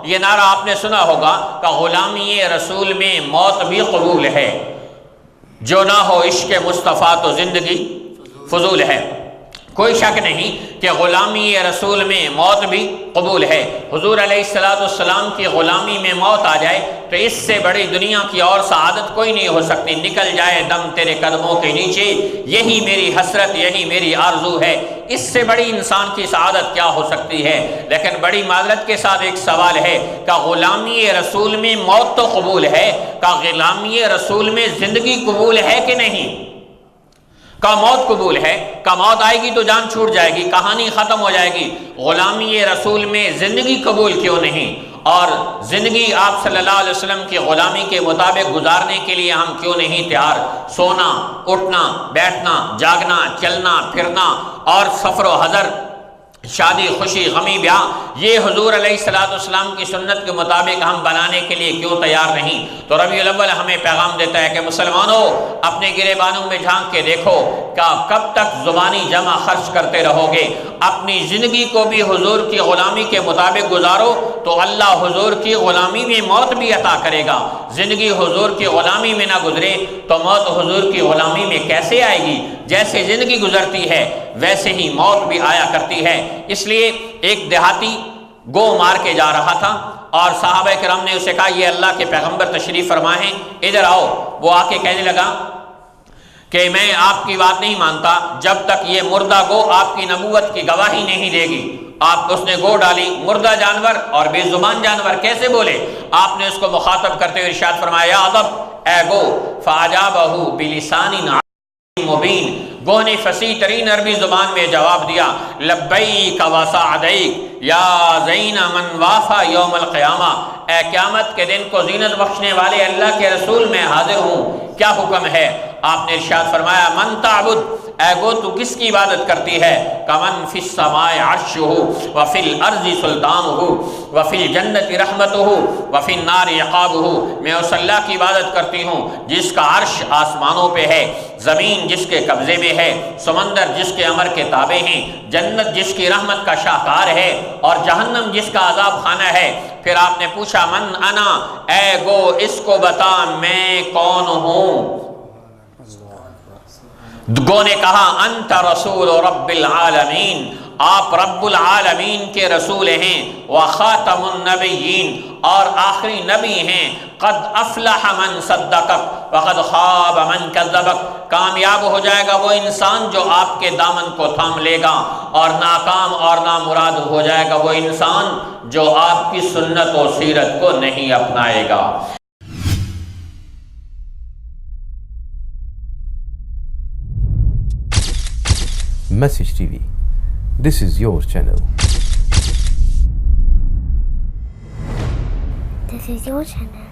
یہ نعرہ آپ نے سنا ہوگا کہ غلامی رسول میں موت بھی قبول ہے، جو نہ ہو عشق مصطفیٰ تو زندگی فضول ہے۔ کوئی شک نہیں کہ غلامی رسول میں موت بھی قبول ہے۔ حضور علیہ السلام کی غلامی میں موت آ جائے تو اس سے بڑی دنیا کی اور سعادت کوئی نہیں ہو سکتی۔ نکل جائے دم تیرے قدموں کے نیچے، یہی میری حسرت، یہی میری آرزو ہے۔ اس سے بڑی انسان کی سعادت کیا ہو سکتی ہے؟ لیکن بڑی معذرت کے ساتھ ایک سوال ہے کہ غلامی رسول میں موت تو قبول ہے، کہ غلامی رسول میں زندگی قبول ہے کہ نہیں؟ کا موت قبول ہے، کا موت آئے گی تو جان چھوٹ جائے گی، کہانی ختم ہو جائے گی۔ غلامی رسول میں زندگی قبول کیوں نہیں؟ اور زندگی آپ صلی اللہ علیہ وسلم کی غلامی کے مطابق گزارنے کے لیے ہم کیوں نہیں تیار؟ سونا، اٹھنا، بیٹھنا، جاگنا، چلنا پھرنا اور سفر و حضر، شادی، خوشی، غمی، بیاہ، یہ حضور علیہ السلام کی سنت کے مطابق ہم بنانے کے لیے کیوں تیار نہیں؟ تو ربیع الاول ہمیں پیغام دیتا ہے کہ مسلمانوں اپنے گریبانوں میں جھانک کے دیکھو کہ کب تک زبانی جمع خرچ کرتے رہو گے؟ اپنی زندگی کو بھی حضور کی غلامی کے مطابق گزارو تو اللہ حضور کی غلامی میں موت بھی عطا کرے گا۔ زندگی حضور کی غلامی میں نہ گزرے تو موت حضور کی غلامی میں کیسے آئے گی؟ جیسے زندگی گزرتی ہے ویسے ہی موت بھی آیا کرتی ہے۔ اس لیے ایک دیہاتی گو مار کے جا رہا تھا اور صحابہ کرام نے اسے کہا یہ اللہ کے پیغمبر تشریف فرما ہیں، ادھر آؤ۔ وہ آ کے کہنے لگا کہ میں آپ کی بات نہیں مانتا جب تک یہ مردہ گو آپ کی نبوت کی گواہی نہیں دے گی۔ آپ اس نے گو ڈالی، مردہ جانور اور بے زبان جانور کیسے بولے؟ آپ نے اس کو مخاطب کرتے ہوئے ارشاد فرمایا یا ادب اے گو فاجابہ بلسان مبین، گو نے فصیح ترین عربی زبان میں جواب دیا لبیک و سعدیک یا زین من وافا یوم القیامہ، اے قیامت کے دن کو زینت بخشنے والے اللہ کے رسول میں حاضر ہوں، کیا حکم ہے؟ آپ نے ارشاد فرمایا من تعبد، اے گو تو کس کی عبادت کرتی ہے؟ کمن فی السماء عرشہ وفی الارض سلطانہ وفی الجنت رحمتہ وفی النار عقابہ، میں اس اللہ کی عبادت کرتی ہوں جس کا عرش آسمانوں پہ ہے، زمین جس کے قبضے میں ہے، سمندر جس کے امر کے تابع ہیں، جنت جس کی رحمت کا شاہکار ہے اور جہنم جس کا عذاب خانہ ہے۔ پھر آپ نے پوچھا من انا، اے گو اس کو بتا میں کون ہوں؟ گو نے کہا انت رسول رب العالمین، آپ رب العالمین کے رسول ہیں، وخاتم النبیین، اور آخری نبی ہیں، قد افلح من صدقک وقد خاب من کذبک، کامیاب ہو جائے گا وہ انسان جو آپ کے دامن کو تھام لے گا، اور ناکام اور نامراد ہو جائے گا وہ انسان جو آپ کی سنت و سیرت کو نہیں اپنائے گا۔ MessageTv, this is your channel. This is your channel.